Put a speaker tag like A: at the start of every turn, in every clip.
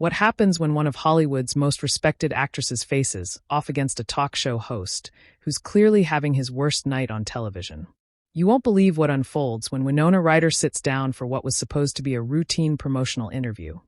A: What happens when one of Hollywood's most respected actresses faces off against a talk show host who's clearly having his worst night on television? You won't believe what unfolds when Winona Ryder sits down for what was supposed to be a routine promotional interview,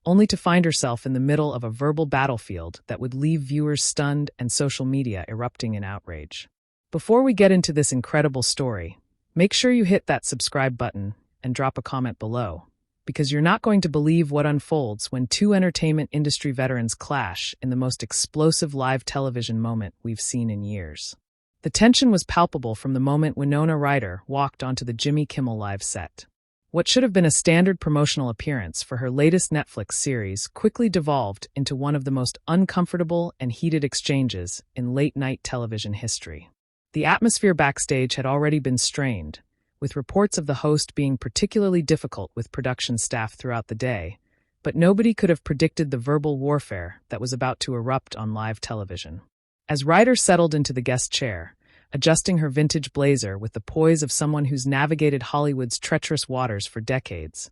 A: only to find herself in the middle of a verbal battlefield that would leave viewers stunned and social media erupting in outrage. Before we get into this incredible story, make sure you hit that subscribe button and drop a comment below, because you're not going to believe what unfolds when two entertainment industry veterans clash in the most explosive live television moment we've seen in years. The tension was palpable from the moment Winona Ryder walked onto the Jimmy Kimmel Live set. What should have been a standard promotional appearance for her latest Netflix series quickly devolved into one of the most uncomfortable and heated exchanges in late-night television history. The atmosphere backstage had already been strained, with reports of the host being particularly difficult with production staff throughout the day, but nobody could have predicted the verbal warfare that was about to erupt on live television. As Ryder settled into the guest chair, adjusting her vintage blazer with the poise of someone who's navigated Hollywood's treacherous waters for decades,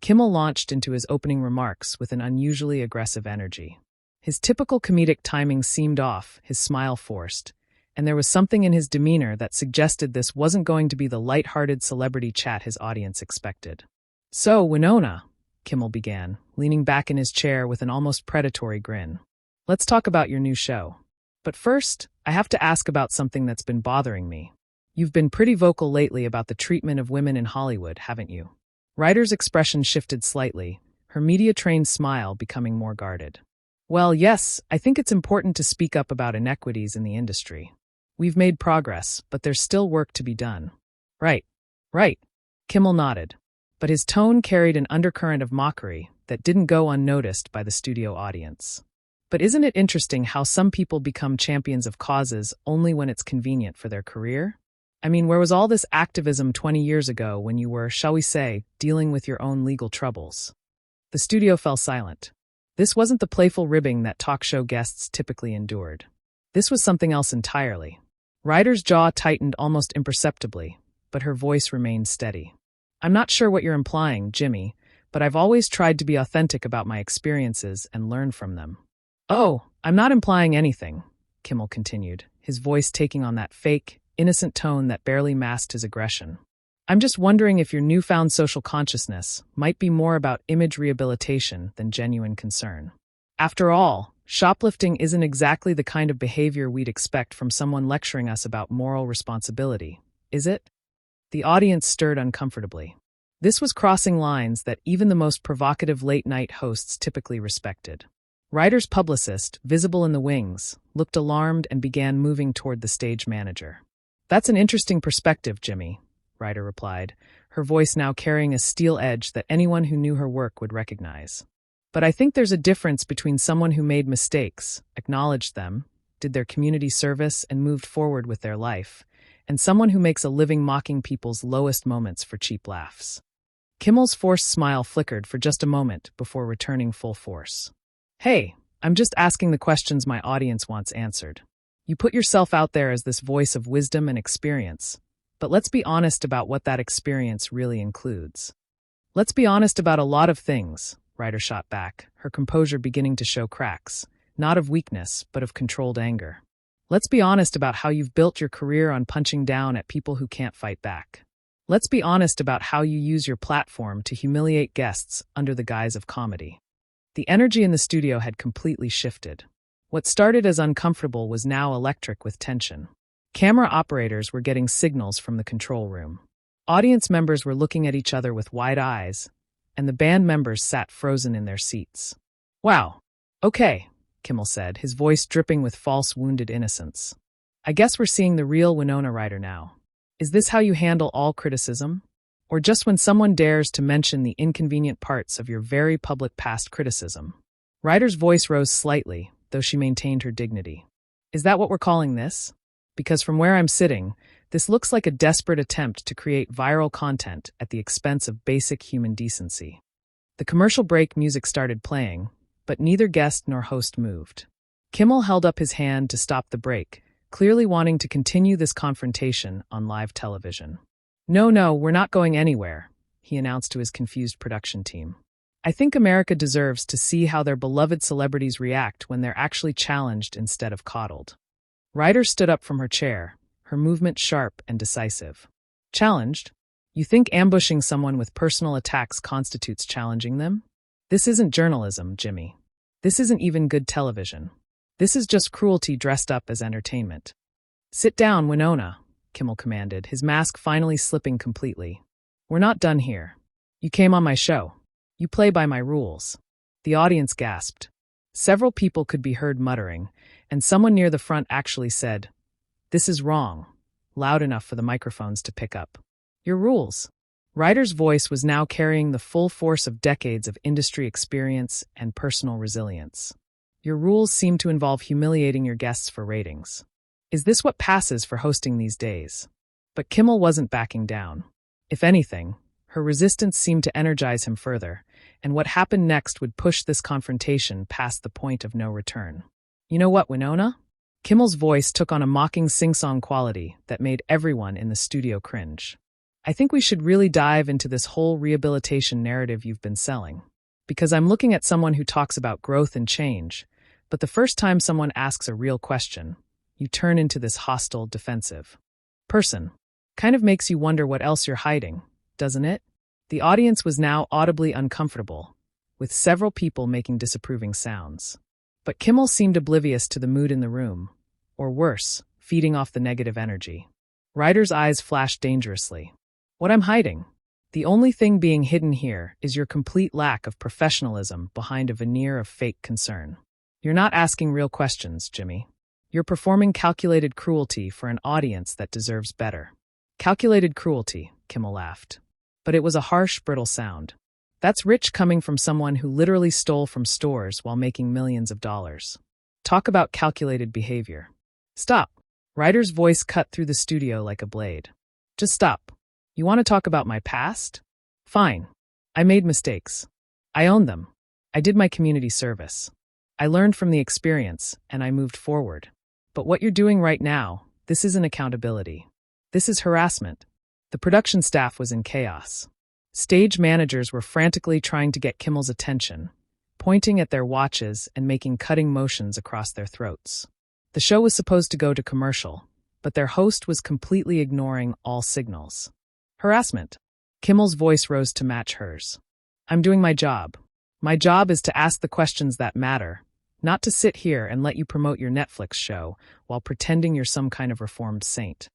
A: Kimmel launched into his opening remarks with an unusually aggressive energy. His typical comedic timing seemed off, his smile forced, and there was something in his demeanor that suggested this wasn't going to be the light-hearted celebrity chat his audience expected. "So, Winona," Kimmel began, leaning back in his chair with an almost predatory grin, "let's talk about your new show. But first, I have to ask about something that's been bothering me. You've been pretty vocal lately about the treatment of women in Hollywood, haven't you?" Ryder's expression shifted slightly, her media-trained smile becoming more guarded. "Well, yes, I think it's important to speak up about inequities in the industry. We've made progress, but there's still work to be done." Right. Kimmel nodded, but his tone carried an undercurrent of mockery that didn't go unnoticed by the studio audience. "But isn't it interesting how some people become champions of causes only when it's convenient for their career? I mean, where was all this activism 20 years ago when you were, shall we say, dealing with your own legal troubles?" The studio fell silent. This wasn't the playful ribbing that talk show guests typically endured. This was something else entirely. Ryder's jaw tightened almost imperceptibly, but her voice remained steady. "I'm not sure what you're implying, Jimmy, but I've always tried to be authentic about my experiences and learn from them." "Oh, I'm not implying anything," Kimmel continued, his voice taking on that fake, innocent tone that barely masked his aggression. "I'm just wondering if your newfound social consciousness might be more about image rehabilitation than genuine concern. After all, shoplifting isn't exactly the kind of behavior we'd expect from someone lecturing us about moral responsibility, is it?" The audience stirred uncomfortably. This was crossing lines that even the most provocative late-night hosts typically respected. Ryder's publicist, visible in the wings, looked alarmed and began moving toward the stage manager. "That's an interesting perspective, Jimmy," Ryder replied, her voice now carrying a steel edge that anyone who knew her work would recognize. "But I think there's a difference between someone who made mistakes, acknowledged them, did their community service, and moved forward with their life, and someone who makes a living mocking people's lowest moments for cheap laughs." Kimmel's forced smile flickered for just a moment before returning full force. "Hey, I'm just asking the questions my audience wants answered. You put yourself out there as this voice of wisdom and experience, but let's be honest about what that experience really includes." "Let's be honest about a lot of things," Ryder shot back, her composure beginning to show cracks, not of weakness, but of controlled anger. "Let's be honest about how you've built your career on punching down at people who can't fight back. Let's be honest about how you use your platform to humiliate guests under the guise of comedy." The energy in the studio had completely shifted. What started as uncomfortable was now electric with tension. Camera operators were getting signals from the control room. Audience members were looking at each other with wide eyes, and the band members sat frozen in their seats. "Wow. Okay," Kimmel said, his voice dripping with false wounded innocence. "I guess we're seeing the real Winona Ryder now. Is this how you handle all criticism? Or just when someone dares to mention the inconvenient parts of your very public past criticism?" Ryder's voice rose slightly, though she maintained her dignity. "Is that what we're calling this? Because from where I'm sitting, this looks like a desperate attempt to create viral content at the expense of basic human decency." The commercial break music started playing, but neither guest nor host moved. Kimmel held up his hand to stop the break, clearly wanting to continue this confrontation on live television. No, we're not going anywhere," he announced to his confused production team. I think America deserves to see how their beloved celebrities react when they're actually challenged instead of coddled. Ryder stood up from her chair, her movement sharp and decisive. Challenged? You think ambushing someone with personal attacks constitutes challenging them? This isn't journalism, Jimmy. This isn't even good television. This is just cruelty dressed up as entertainment. Sit down, Winona, Kimmel commanded, his mask finally slipping completely. We're not done here. You came on my show. You play by my rules. The audience gasped. Several people could be heard muttering, and someone near the front actually said, "This is wrong," loud enough for the microphones to pick up. Your rules. Ryder's voice was now carrying the full force of decades of industry experience and personal resilience. Your rules seem to involve humiliating your guests for ratings. Is this what passes for hosting these days? But Kimmel wasn't backing down. If anything, her resistance seemed to energize him further, and what happened next would push this confrontation past the point of no return. You know what, Winona? Kimmel's voice took on a mocking sing-song quality that made everyone in the studio cringe. I think we should really dive into this whole rehabilitation narrative you've been selling. Because I'm looking at someone who talks about growth and change, but the first time someone asks a real question, you turn into this hostile, defensive person. Kind of makes you wonder what else you're hiding, doesn't it? The audience was now audibly uncomfortable, with several people making disapproving sounds. But Kimmel seemed oblivious to the mood in the room, or worse, feeding off the negative energy. Ryder's eyes flashed dangerously. What I'm hiding? The only thing being hidden here is your complete lack of professionalism behind a veneer of fake concern. You're not asking real questions, Jimmy. You're performing calculated cruelty for an audience that deserves better. Calculated cruelty, Kimmel laughed. But it was a harsh, brittle sound. That's rich coming from someone who literally stole from stores while making millions of dollars. Talk about calculated behavior. Stop. Ryder's voice cut through the studio like a blade. Just stop. You want to talk about my past? Fine. I made mistakes. I own them. I did my community service. I learned from the experience, and I moved forward. But what you're doing right now, this isn't accountability. This is harassment. The production staff was in chaos. Stage managers were frantically trying to get Kimmel's attention, pointing at their watches and making cutting motions across their throats. The show was supposed to go to commercial, but their host was completely ignoring all signals. Harassment. Kimmel's voice rose to match hers. I'm doing my job. My job is to ask the questions that matter, not to sit here and let you promote your Netflix show while pretending you're some kind of reformed saint.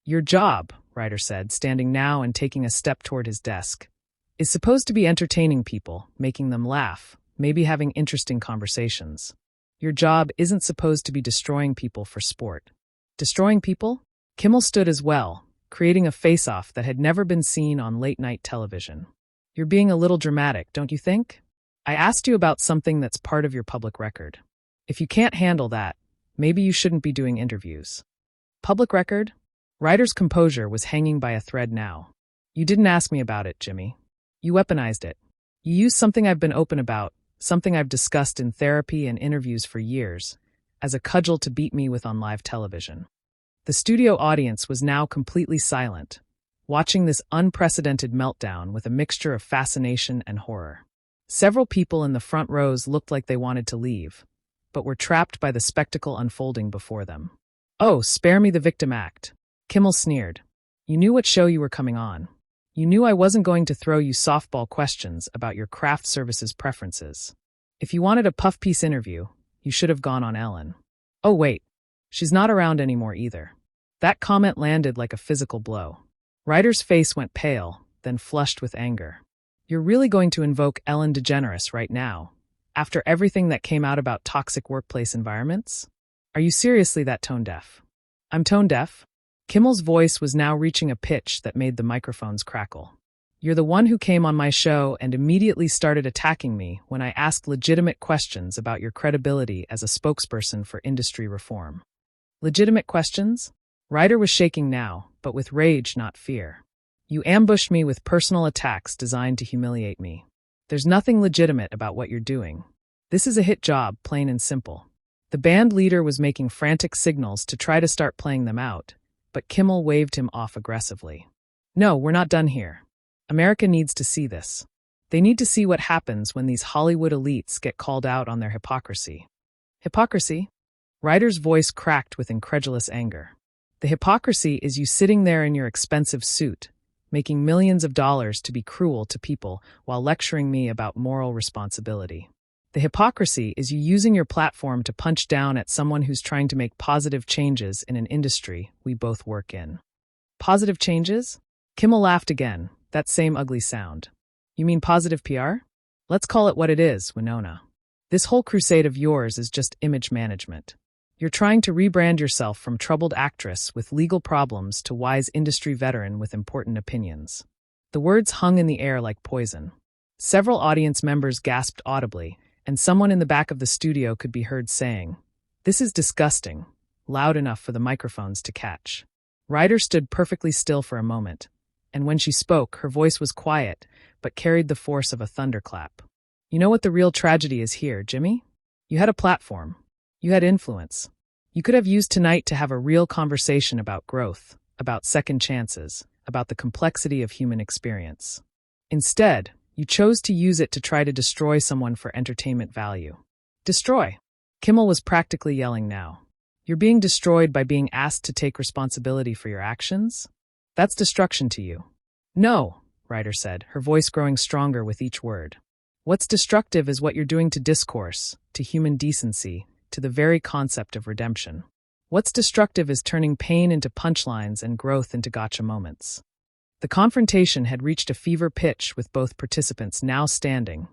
A: Your job, Ryder said, standing now and taking a step toward his desk, is supposed to be entertaining people, making them laugh, maybe having interesting conversations. Your job isn't supposed to be destroying people for sport. Destroying people? Kimmel stood as well, creating a face-off that had never been seen on late-night television. You're being a little dramatic, don't you think? I asked you about something that's part of your public record. If you can't handle that, maybe you shouldn't be doing interviews. Public record? Ryder's composure was hanging by a thread now. You didn't ask me about it, Jimmy. You weaponized it. You used something I've been open about, something I've discussed in therapy and interviews for years, as a cudgel to beat me with on live television. The studio audience was now completely silent, watching this unprecedented meltdown with a mixture of fascination and horror. Several people in the front rows looked like they wanted to leave, but were trapped by the spectacle unfolding before them. Oh, spare me the victim act. Kimmel sneered. You knew what show you were coming on. You knew I wasn't going to throw you softball questions about your craft services preferences. If you wanted a puff piece interview, you should have gone on Ellen. Oh wait, she's not around anymore either. That comment landed like a physical blow. Ryder's face went pale, then flushed with anger. You're really going to invoke Ellen DeGeneres right now, after everything that came out about toxic workplace environments? Are you seriously that tone-deaf? I'm tone-deaf? Kimmel's voice was now reaching a pitch that made the microphones crackle. You're the one who came on my show and immediately started attacking me when I asked legitimate questions about your credibility as a spokesperson for industry reform. Legitimate questions? Ryder was shaking now, but with rage, not fear. You ambushed me with personal attacks designed to humiliate me. There's nothing legitimate about what you're doing. This is a hit job, plain and simple. The band leader was making frantic signals to try to start playing them out, but Kimmel waved him off aggressively. No, we're not done here. America needs to see this. They need to see what happens when these Hollywood elites get called out on their hypocrisy. Hypocrisy? Ryder's voice cracked with incredulous anger. The hypocrisy is you sitting there in your expensive suit, making millions of dollars to be cruel to people while lecturing me about moral responsibility. The hypocrisy is you using your platform to punch down at someone who's trying to make positive changes in an industry we both work in. Positive changes? Kimmel laughed again, that same ugly sound. You mean positive PR? Let's call it what it is, Winona. This whole crusade of yours is just image management. You're trying to rebrand yourself from troubled actress with legal problems to wise industry veteran with important opinions. The words hung in the air like poison. Several audience members gasped audibly, and someone in the back of the studio could be heard saying, "This is disgusting," loud enough for the microphones to catch. Ryder stood perfectly still for a moment, and when she spoke, her voice was quiet, but carried the force of a thunderclap. You know what the real tragedy is here, Jimmy? You had a platform. You had influence. You could have used tonight to have a real conversation about growth, about second chances, about the complexity of human experience. Instead, you chose to use it to try to destroy someone for entertainment value. Destroy. Kimmel was practically yelling now. You're being destroyed by being asked to take responsibility for your actions? That's destruction to you. No, Ryder said, her voice growing stronger with each word. What's destructive is what you're doing to discourse, to human decency, to the very concept of redemption. What's destructive is turning pain into punchlines and growth into gotcha moments. The confrontation had reached a fever pitch with both participants now standing,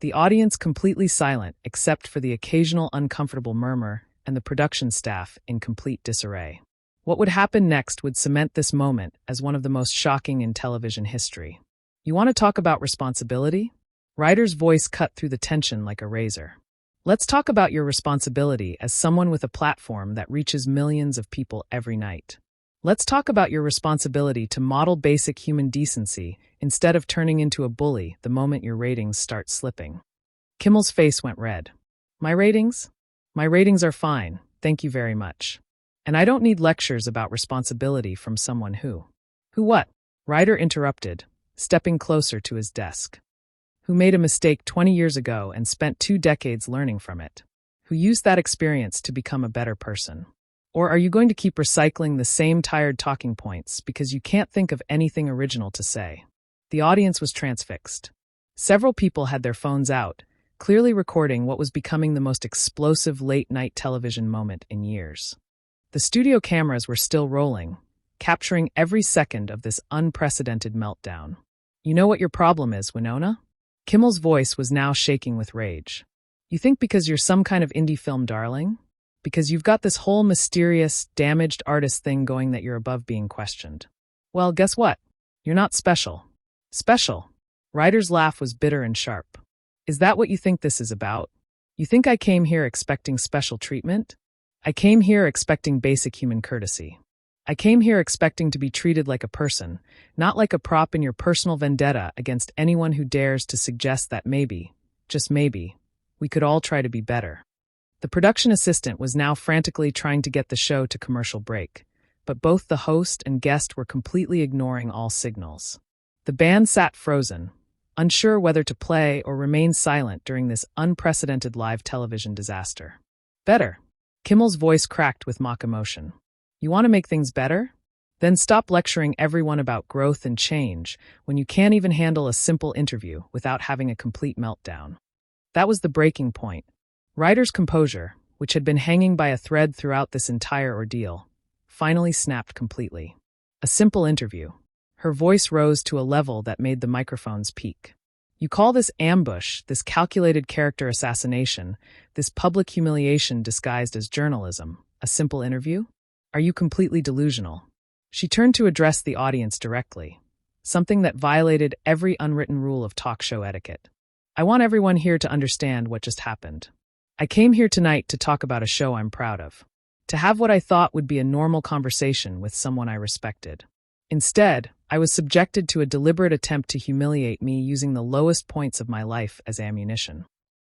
A: the audience completely silent except for the occasional uncomfortable murmur and the production staff in complete disarray. What would happen next would cement this moment as one of the most shocking in television history. You want to talk about responsibility? Ryder's voice cut through the tension like a razor. Let's talk about your responsibility as someone with a platform that reaches millions of people every night. Let's talk about your responsibility to model basic human decency instead of turning into a bully the moment your ratings start slipping. Kimmel's face went red. My ratings? My ratings are fine, thank you very much. And I don't need lectures about responsibility from someone who. Who what? Ryder interrupted, stepping closer to his desk. Who made a mistake 20 years ago and spent 2 decades learning from it. Who used that experience to become a better person. Or are you going to keep recycling the same tired talking points because you can't think of anything original to say? The audience was transfixed. Several people had their phones out, clearly recording what was becoming the most explosive late-night television moment in years. The studio cameras were still rolling, capturing every second of this unprecedented meltdown. You know what your problem is, Winona? Kimmel's voice was now shaking with rage. You think because you're some kind of indie film darling? Because you've got this whole mysterious, damaged artist thing going that you're above being questioned. Well, guess what? You're not special. Special. Ryder's laugh was bitter and sharp. Is that what you think this is about? You think I came here expecting special treatment? I came here expecting basic human courtesy. I came here expecting to be treated like a person, not like a prop in your personal vendetta against anyone who dares to suggest that maybe, just maybe, we could all try to be better. The production assistant was now frantically trying to get the show to commercial break, but both the host and guest were completely ignoring all signals. The band sat frozen, unsure whether to play or remain silent during this unprecedented live television disaster. Better. Kimmel's voice cracked with mock emotion. You want to make things better? Then stop lecturing everyone about growth and change when you can't even handle a simple interview without having a complete meltdown. That was the breaking point. Ryder's composure, which had been hanging by a thread throughout this entire ordeal, finally snapped completely. A simple interview. Her voice rose to a level that made the microphones peak. You call this ambush, this calculated character assassination, this public humiliation disguised as journalism, a simple interview? Are you completely delusional? She turned to address the audience directly, something that violated every unwritten rule of talk show etiquette. I want everyone here to understand what just happened. I came here tonight to talk about a show I'm proud of, to have what I thought would be a normal conversation with someone I respected. Instead, I was subjected to a deliberate attempt to humiliate me using the lowest points of my life as ammunition.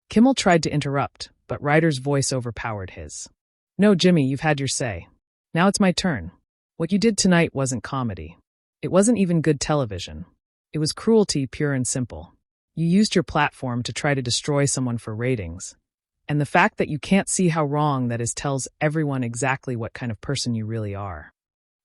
A: Kimmel tried to interrupt, but Ryder's voice overpowered his. No, Jimmy, you've had your say. Now it's my turn. What you did tonight wasn't comedy. It wasn't even good television. It was cruelty, pure and simple. You used your platform to try to destroy someone for ratings. And the fact that you can't see how wrong that is tells everyone exactly what kind of person you really are.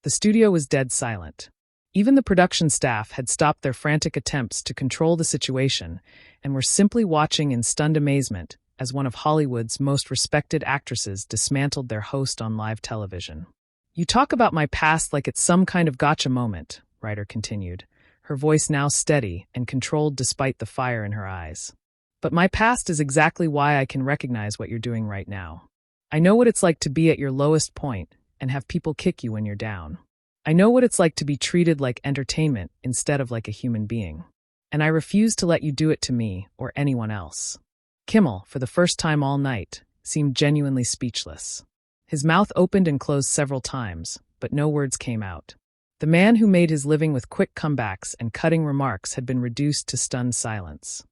A: The studio was dead silent. Even the production staff had stopped their frantic attempts to control the situation and were simply watching in stunned amazement as one of Hollywood's most respected actresses dismantled their host on live television. You talk about my past like it's some kind of gotcha moment, Ryder continued, her voice now steady and controlled despite the fire in her eyes. But my past is exactly why I can recognize what you're doing right now. I know what it's like to be at your lowest point and have people kick you when you're down. I know what it's like to be treated like entertainment instead of like a human being. And I refuse to let you do it to me or anyone else. Kimmel, for the first time all night, seemed genuinely speechless. His mouth opened and closed several times, but no words came out. The man who made his living with quick comebacks and cutting remarks had been reduced to stunned silence.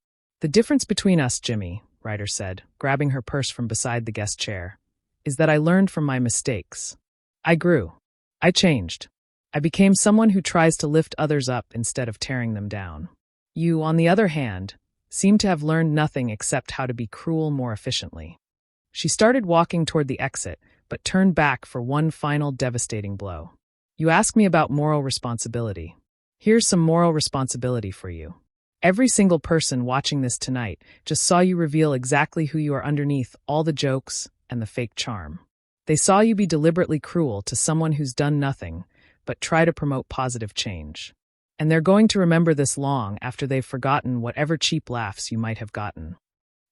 A: The difference between us, Jimmy, Ryder said, grabbing her purse from beside the guest chair, is that I learned from my mistakes. I grew. I changed. I became someone who tries to lift others up instead of tearing them down. You, on the other hand, seem to have learned nothing except how to be cruel more efficiently. She started walking toward the exit, but turned back for one final devastating blow. You ask me about moral responsibility. Here's some moral responsibility for you. Every single person watching this tonight just saw you reveal exactly who you are underneath all the jokes and the fake charm. They saw you be deliberately cruel to someone who's done nothing but try to promote positive change. And they're going to remember this long after they've forgotten whatever cheap laughs you might have gotten.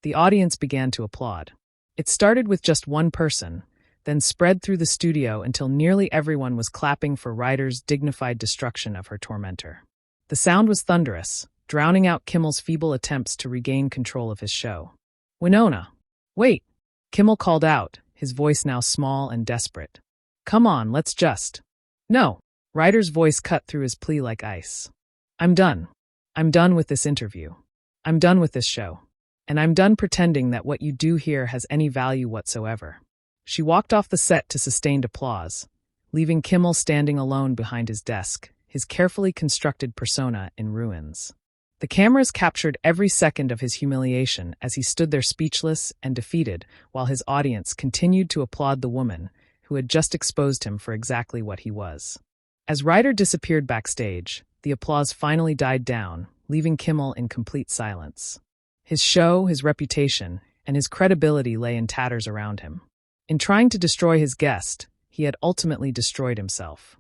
A: The audience began to applaud. It started with just one person, then spread through the studio until nearly everyone was clapping for Ryder's dignified destruction of her tormentor. The sound was thunderous, drowning out Kimmel's feeble attempts to regain control of his show. Winona! Wait! Kimmel called out, his voice now small and desperate. Come on, let's just... No! Ryder's voice cut through his plea like ice. I'm done. I'm done with this interview. I'm done with this show. And I'm done pretending that what you do here has any value whatsoever. She walked off the set to sustained applause, leaving Kimmel standing alone behind his desk, his carefully constructed persona in ruins. The cameras captured every second of his humiliation as he stood there speechless and defeated while his audience continued to applaud the woman who had just exposed him for exactly what he was. As Ryder disappeared backstage, the applause finally died down, leaving Kimmel in complete silence. His show, his reputation, and his credibility lay in tatters around him. In trying to destroy his guest, he had ultimately destroyed himself.